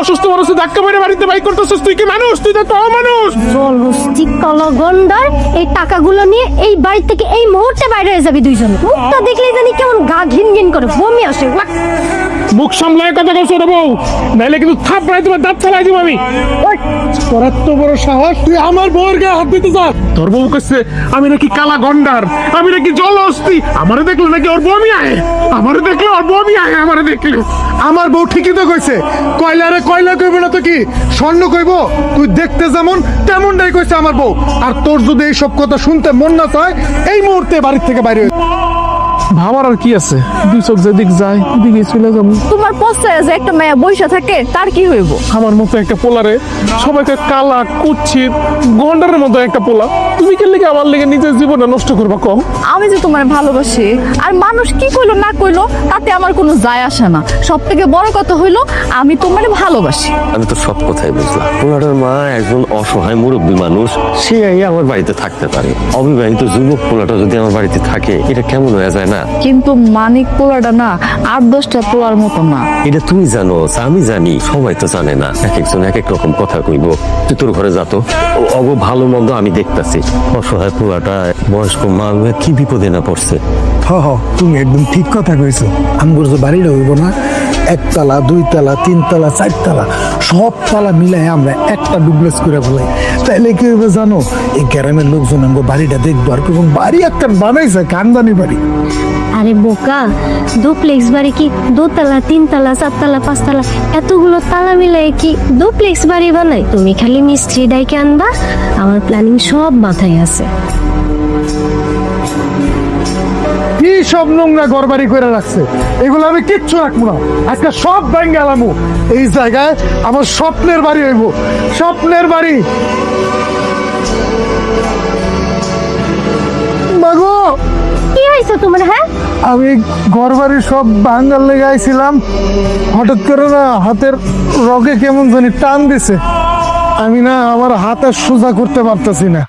অসুস্থ মানুষ ধাক্কা মেরে বাড়িতে বাইক করতেছিস, তুই কি মানুষ? তুই তো অমানুষ। জলহস্তি কলগন্ডার, এই টাকাগুলো নিয়ে এই বাড়ি থেকে এই মুহূর্তে বাইরে হয়ে যাবি দুইজন। মুখটা দেখলেই জানি কেমন গা ঘিন ঘিন করে, বমি আসে। মুখ সামলায় কথা কইছ রে বউ, নাইলে কিন্তু থাপড়াই তোমার দাঁত ফেলাই দিব আমি। তোর এত বড় সাহস, তুই আমার বউয়ের গায়ে হাত দিতে চাস? তোর বউ কইছে আমি নাকি কালা গন্ডার, আমি নাকি জলহস্তি। আমারে দেখলে নাকি ওর বমি আয়, আমারে দেখলে ওর বমি আয়, আমারে দেখলে। আমার বউ ঠিকই তো কইছে, কয়লারে কয়লা কইব না তো কি স্বর্ণ কইব? তুই দেখতে যেমন তেমনটাই কইছে আমার বউ। আর তোর যদি এইসব কথা শুনতে মন না চায়, এই মুহূর্তে বাড়ির থেকে বাইরে হয়ে ভাবার আর কি আছে, দুই চোখ যেদিক যায় দিকে চলে যাবো। তোমার পোস্টারে যে একটা মায়া বইসা থাকে তার কি হইব? আমার মতো একটা পোলারে সবাইকে কালা কুচ্ছিত গন্ডারের মতো একটা পোলা, তুমি কে লেগে আমার লেগে নিজের জীবনটা নষ্ট করবা কম? আমি যে তোমার ভালোবাসি, আর মানুষ কি কইলো না কইলো তাতে আমার কোনো যায় আসে না। সব থেকে বড় কথা হইলো আমি তোমার ভালোবাসি। আমি তো সব কথাই বুঝলাম। পোলাটার মা একজন অসহায় মুরব্বী মানুষ, সে আমার বাড়িতে থাকতে পারে। অবিবাহিত যুবক পোলাটা যদি আমার বাড়িতে থাকে, এটা কেমন হয়ে যায় না? কিন্তু মানিক পোলাটা না 8-10টা পোলার মতো না। এটা তুমি জানো, আমি জানি, সবাই তো জানে না। এক একজন এক এক রকম কথা কইব। তুই তোর ঘরে যা তো, অগ ভালো মন্দ আমি দেখতাছি। অসহায় পোলাটা বয়স্ক মা কি বিপদে না পড়ছে। তুমি একদম ঠিক কথা কইছো। আমগুর যে বাড়িটা হইব না, একতলা, দুইতলা, তিনতলা, চারতলা, সব তলা মিলাই আমরা একটা ডুপ্লেক্স করে ফেলাই। তাইলে কি হইবে জানো, এই গ্রামের লোকজন আমগো বাড়িটা দেখবো আর এবং বাড়ি একটা বানাইছে কান্দানি বাড়ি। আরে বোকা, ডুপ্লেক্স বাড়ি কি দোতলা, তিনতলা, চারতলা, পাঁচতলা এতগুলো তালা মিলাই কি ডুপ্লেক্স বাড়ি বানাই? তুমি খালি মিস্ত্রি ডাইকে আনবা, আমার প্ল্যানিং সব মাথায় আছে। কি সব নোংরা ঘর বাড়ি করে রাখছে, এগুলো আমি কিচ্ছু রাখবো না। আজকে সব ভেঙে গেলামু। এই জায়গায় আমার স্বপ্নের বাড়ি হইব, স্বপ্নের বাড়ি। মাগো, কি হয়েছে তোমার? হ্যাঁ, আমি ঘর বাড়ি সব ভাঙ্গার লেগে আইছিলাম, হঠাৎ করে না হাতের রগে কেমন জানি টান দিছে। আমি না আমার হাত আর সোজা করতে পারতেছি না।